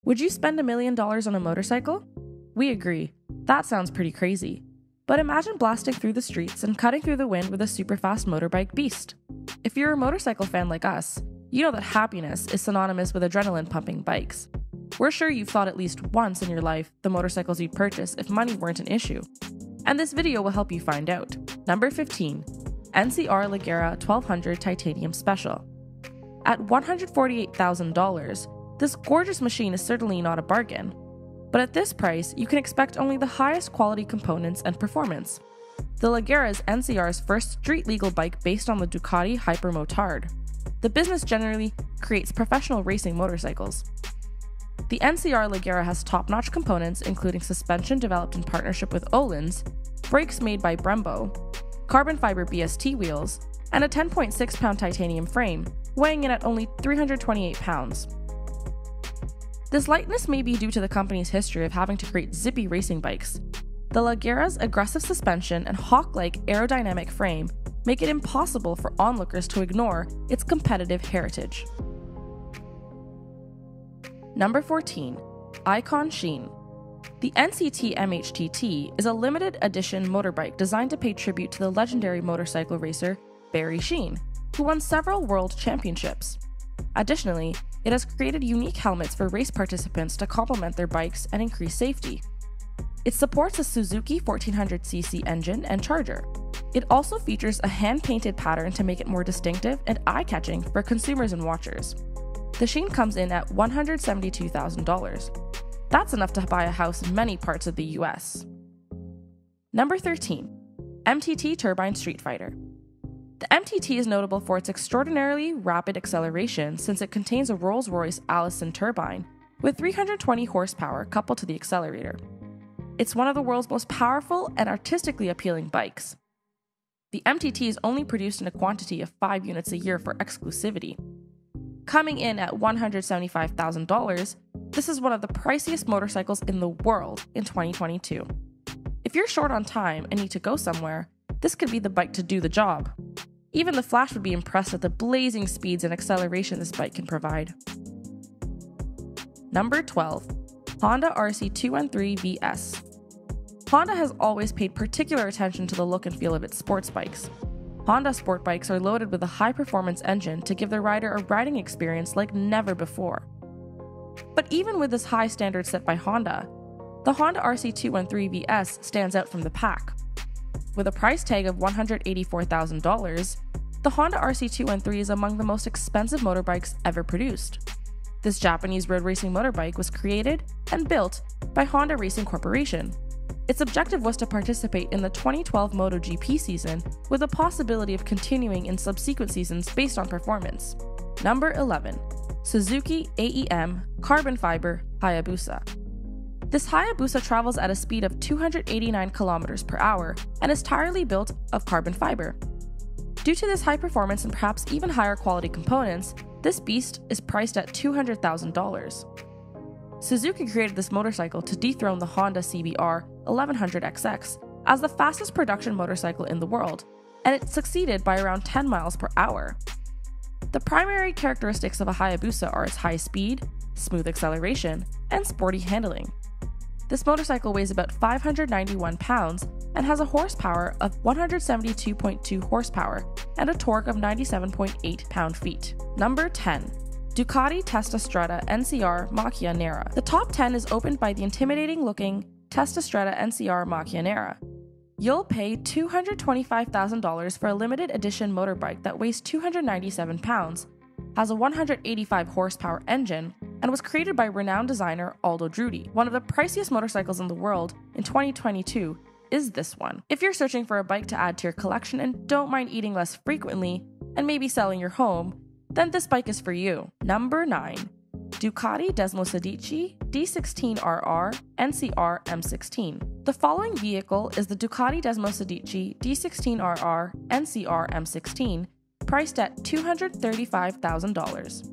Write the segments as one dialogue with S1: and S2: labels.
S1: Would you spend $1 million on a motorcycle? We agree. That sounds pretty crazy. But imagine blasting through the streets and cutting through the wind with a super fast motorbike beast. If you're a motorcycle fan like us, you know that happiness is synonymous with adrenaline-pumping bikes. We're sure you've thought at least once in your life the motorcycles you'd purchase if money weren't an issue. And this video will help you find out. Number 15. NCR Leera 1200 Titanium Special. At $148,000, this gorgeous machine is certainly not a bargain. But at this price, you can expect only the highest quality components and performance. The Leera is NCR's first street-legal bike based on the Ducati Hypermotard. The business generally creates professional racing motorcycles. The NCR Leera has top-notch components including suspension developed in partnership with Öhlins, brakes made by Brembo, carbon fiber BST wheels, and a 10.6-pound titanium frame, weighing in at only 328 pounds. This lightness may be due to the company's history of having to create zippy racing bikes. The Leera's aggressive suspension and hawk-like aerodynamic frame make it impossible for onlookers to ignore its competitive heritage. Number 14. Icon Sheen. The NCT MHTT is a limited edition motorbike designed to pay tribute to the legendary motorcycle racer Barry Sheen, who won several world championships. Additionally, it has created unique helmets for race participants to complement their bikes and increase safety. It supports a Suzuki 1400cc engine and charger. It also features a hand-painted pattern to make it more distinctive and eye-catching for consumers and watchers. The Sheen comes in at $172,000. That's enough to buy a house in many parts of the US. Number 13. MTT Turbine Street Fighter. The MTT is notable for its extraordinarily rapid acceleration since it contains a Rolls-Royce Allison turbine with 320 horsepower coupled to the accelerator. It's one of the world's most powerful and artistically appealing bikes. The MTT is only produced in a quantity of 5 units a year for exclusivity. Coming in at $175,000, this is one of the priciest motorcycles in the world in 2022. If you're short on time and need to go somewhere, this could be the bike to do the job. Even the Flash would be impressed at the blazing speeds and acceleration this bike can provide. Number 12. Honda RC213 VS. Honda has always paid particular attention to the look and feel of its sports bikes. Honda sport bikes are loaded with a high-performance engine to give the rider a riding experience like never before. But even with this high standard set by Honda, the Honda RC213 VS stands out from the pack. With a price tag of $184,000, the Honda RC213 is among the most expensive motorbikes ever produced. This Japanese road racing motorbike was created and built by Honda Racing Corporation. Its objective was to participate in the 2012 MotoGP season with the possibility of continuing in subsequent seasons based on performance. Number 11. Suzuki AEM Carbon Fiber Hayabusa. This Hayabusa travels at a speed of 289 km per hour and is entirely built of carbon fiber. Due to this high performance and perhaps even higher quality components, this beast is priced at $200,000. Suzuki created this motorcycle to dethrone the Honda CBR 1100XX as the fastest production motorcycle in the world, and it succeeded by around 10 miles per hour. The primary characteristics of a Hayabusa are its high speed, smooth acceleration, and sporty handling. This motorcycle weighs about 591 pounds and has a horsepower of 172.2 horsepower and a torque of 97.8 pound-feet. Number 10. Ducati Testastrada NCR Machia N. The top 10 is opened by the intimidating-looking Testastrada NCR Machia N. You'll pay $225,000 for a limited edition motorbike that weighs 297 pounds, has a 185 horsepower engine, and was created by renowned designer Aldo Drudy. One of the priciest motorcycles in the world in 2022 is this one. If you're searching for a bike to add to your collection and don't mind eating less frequently and maybe selling your home, then this bike is for you. Number 9. Ducati Desmos D16RR NCR M16. The following vehicle is the Ducati Desmos D16RR NCR M16, priced at $235,000.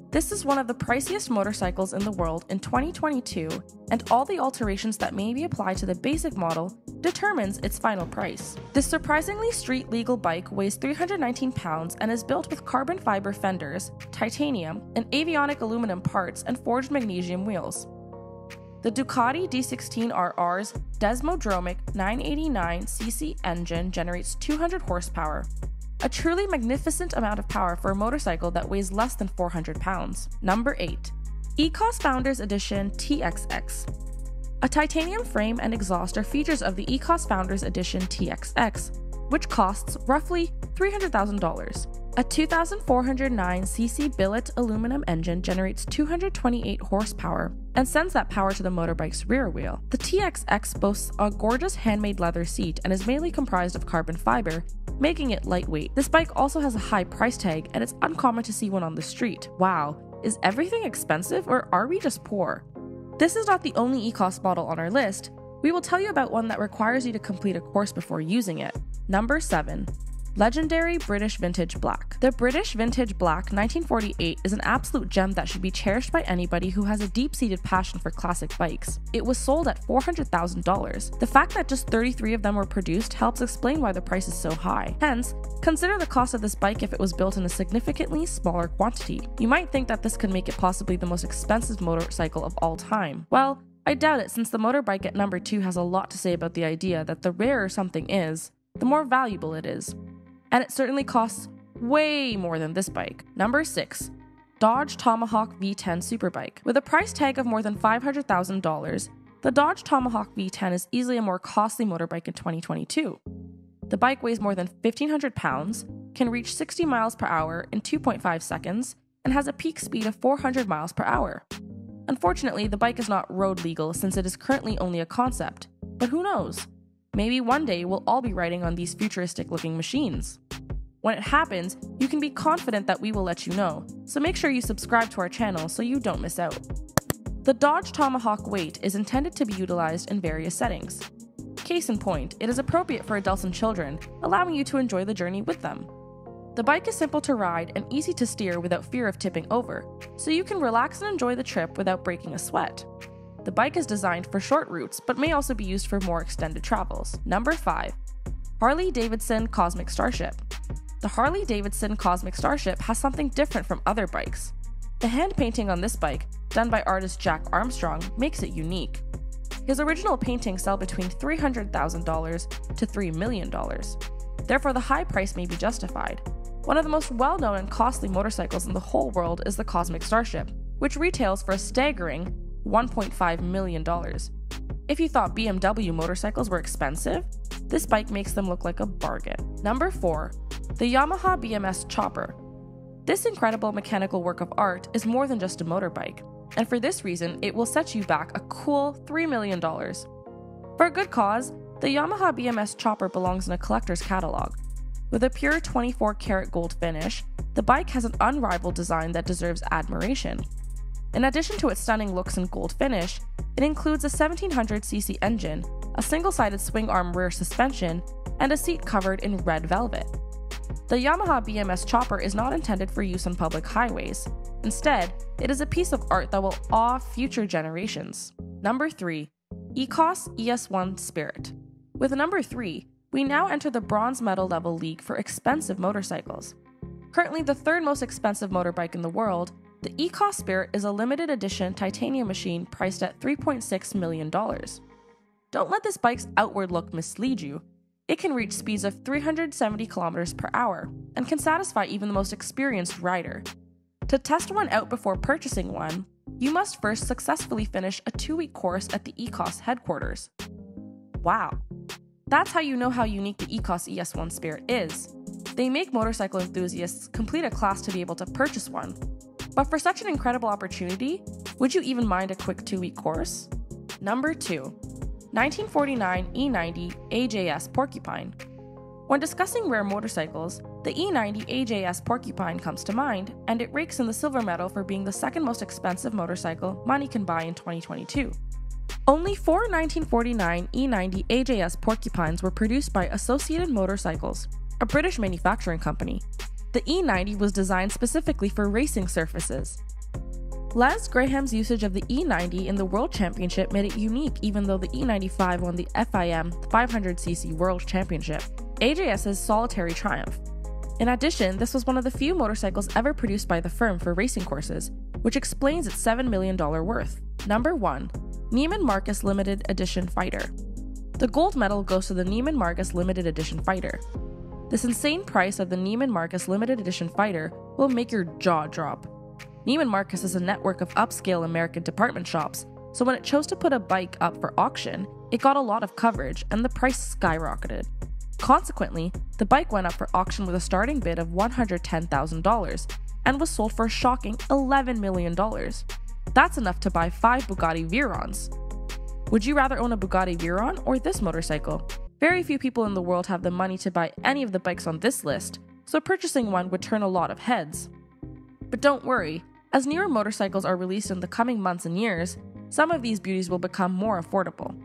S1: This is one of the priciest motorcycles in the world in 2022, and all the alterations that may be applied to the basic model determines its final price. This surprisingly street-legal bike weighs 319 pounds and is built with carbon fiber fenders, titanium, and avionic aluminum parts and forged magnesium wheels. The Ducati D16RR's Desmodromic 989cc engine generates 200 horsepower, a truly magnificent amount of power for a motorcycle that weighs less than 400 pounds. Number 8. EOS Founders Edition TXX. A titanium frame and exhaust are features of the EOS Founders Edition TXX, which costs roughly $300,000. A 2,409cc billet aluminum engine generates 228 horsepower and sends that power to the motorbike's rear wheel. The TXX boasts a gorgeous handmade leather seat and is mainly comprised of carbon fiber, making it lightweight. This bike also has a high price tag, and it's uncommon to see one on the street. Wow, is everything expensive, or are we just poor? This is not the only EOS model on our list. We will tell you about one that requires you to complete a course before using it. Number 7. Legendary British Vintage Black. The British Vintage Black 1948 is an absolute gem that should be cherished by anybody who has a deep-seated passion for classic bikes. It was sold at $400,000. The fact that just 33 of them were produced helps explain why the price is so high. Hence, consider the cost of this bike if it was built in a significantly smaller quantity. You might think that this could make it possibly the most expensive motorcycle of all time. Well, I doubt it, since the motorbike at number 2 has a lot to say about the idea that the rarer something is, the more valuable it is. And it certainly costs way more than this bike. Number 6. Dodge Tomahawk V10 Superbike. With a price tag of more than $500,000, the Dodge Tomahawk V10 is easily a more costly motorbike in 2022. The bike weighs more than 1,500 pounds, can reach 60 miles per hour in 2.5 seconds, and has a peak speed of 400 miles per hour. Unfortunately, the bike is not road legal since it is currently only a concept, but who knows? Maybe one day we'll all be riding on these futuristic-looking machines. When it happens, you can be confident that we will let you know, so make sure you subscribe to our channel so you don't miss out. The Dodge Tomahawk weight is intended to be utilized in various settings. Case in point, it is appropriate for adults and children, allowing you to enjoy the journey with them. The bike is simple to ride and easy to steer without fear of tipping over, so you can relax and enjoy the trip without breaking a sweat. The bike is designed for short routes, but may also be used for more extended travels. Number 5. HarleyDavidson Cosmic Starship. The HarleyDavidson Cosmic Starship has something different from other bikes. The hand painting on this bike, done by artist Jack Armstrong, makes it unique. His original paintings sell between $300,000 to $3 million. Therefore, the high price may be justified. One of the most well-known and costly motorcycles in the whole world is the Cosmic Starship, which retails for a staggering $1.5 million. If you thought BMW motorcycles were expensive, this bike makes them look like a bargain. Number 4. The Yamaha BMS Chopper. This incredible mechanical work of art is more than just a motorbike, and for this reason, it will set you back a cool $3 million. For a good cause, the Yamaha BMS Chopper belongs in a collector's catalog. With a pure 24-karat gold finish, the bike has an unrivaled design that deserves admiration. In addition to its stunning looks and gold finish, it includes a 1700cc engine, a single-sided swing arm rear suspension, and a seat covered in red velvet. The Yamaha BMS Chopper is not intended for use on public highways. Instead, it is a piece of art that will awe future generations. Number 3. EOS ES1 Spirit. With number 3, we now enter the bronze medal level league for expensive motorcycles. Currently the third most expensive motorbike in the world, the EOS Spirit is a limited edition titanium machine priced at $3.6 million. Don't let this bike's outward look mislead you. It can reach speeds of 370 kilometers per hour and can satisfy even the most experienced rider. To test one out before purchasing one, you must first successfully finish a 2-week course at the EOS headquarters. Wow. That's how you know how unique the EOS ES1 Spirit is. They make motorcycle enthusiasts complete a class to be able to purchase one. But for such an incredible opportunity, would you even mind a quick 2-week course? Number 2. 1949 E90 AJS Porcupine. When discussing rare motorcycles, the E90 AJS Porcupine comes to mind, and it rakes in the silver medal for being the second most expensive motorcycle money can buy in 2022. Only 4 1949 E90 AJS Porcupines were produced by Associated Motorcycles, a British manufacturing company. The E90 was designed specifically for racing surfaces. Les Graham's usage of the E90 in the World Championship made it unique, even though the E95 won the FIM 500cc World Championship, AJS's solitary triumph. In addition, this was one of the few motorcycles ever produced by the firm for racing courses, which explains its $7 million worth. Number 1. Neiman Marcus Limited Edition Fighter. The gold medal goes to the Neiman Marcus Limited Edition Fighter. This insane price of the Neiman Marcus Limited Edition Fighter will make your jaw drop. Neiman Marcus is a network of upscale American department shops, so when it chose to put a bike up for auction, it got a lot of coverage and the price skyrocketed. Consequently, the bike went up for auction with a starting bid of $110,000 and was sold for a shocking $11 million. That's enough to buy 5 Bugatti Veyrons. Would you rather own a Bugatti Veyron or this motorcycle? Very few people in the world have the money to buy any of the bikes on this list, so purchasing one would turn a lot of heads. But don't worry, as newer motorcycles are released in the coming months and years, some of these beauties will become more affordable.